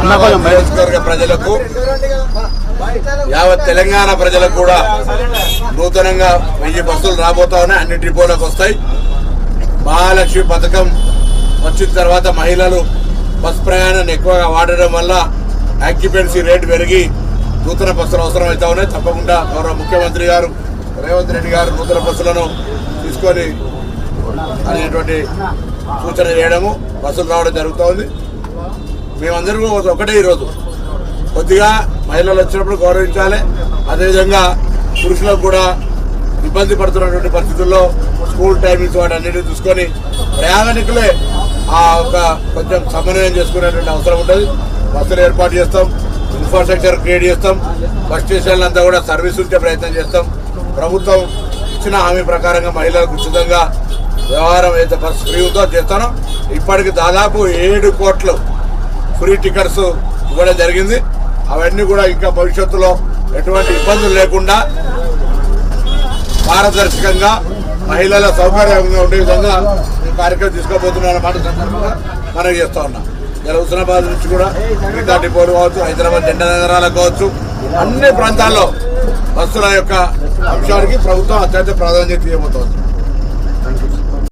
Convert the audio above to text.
నియోజకవర్గ ప్రజలకు యావత్ తెలంగాణ ప్రజలకు కూడా నూతనంగా 1000 బస్సులు రాబోతా ఉన్నాయి. అన్ని డిపోలకు వస్తాయి. మహాలక్ష్మి పథకం వచ్చిన తర్వాత మహిళలు బస్ ప్రయాణాన్ని ఎక్కువగా వాడడం వల్ల ఆక్యుపెన్సీ రేటు పెరిగి నూతన బస్సులు అవసరం అవుతా ఉన్నాయి. తప్పకుండా గౌరవ ముఖ్యమంత్రి గారు రేవంత్ రెడ్డి గారు నూతన బస్సులను తీసుకొని అనేటువంటి సూచన చేయడము, బస్సులు రావడం జరుగుతోంది. మేమందరూ ఒకటే ఈరోజు కొద్దిగా మహిళలు వచ్చినప్పుడు గౌరవించాలి. అదేవిధంగా పురుషులకు కూడా ఇబ్బంది పడుతున్నటువంటి పరిస్థితుల్లో స్కూల్ టైమింగ్స్ వాటి అన్నిటిని చూసుకొని ప్రయాణికులే కొంచెం సమన్వయం చేసుకునేటువంటి అవసరం ఉంటుంది. బస్సులు ఏర్పాటు చేస్తాం, ఇన్ఫ్రాస్ట్రక్చర్ క్రియేట్ చేస్తాం, బస్ స్టేషన్లంతా కూడా సర్వీస్ ఉంచే ప్రయత్నం చేస్తాం. ప్రభుత్వం ఇచ్చిన హామీ ప్రకారంగా మహిళలకు ఉచితంగా వ్యవహారం అయితే బస్సు ఫ్రీ ఉందో చేస్తానో. ఇప్పటికి దాదాపు 7 కోట్లు ఫ్రీ టికెట్స్ ఇవ్వడం జరిగింది. అవన్నీ కూడా ఇంకా భవిష్యత్తులో ఎటువంటి ఇబ్బందులు లేకుండా పారదర్శకంగా మహిళల సౌకర్యంగా ఉండే విధంగా ఈ కార్యక్రమం తీసుకోబోతున్న మాట సందర్భంగా మనం చేస్తూ ఉన్నాం. ఇలా హుస్నాబాద్ నుంచి కూడా మిగతా డిపోలు కావచ్చు, హైదరాబాద్ జెండా నగరాలకు కావచ్చు, అన్ని ప్రాంతాల్లో బస్సుల యొక్క అంశానికి ప్రభుత్వం అత్యంత ప్రాధాన్యత ఇవ్వబోతోంది.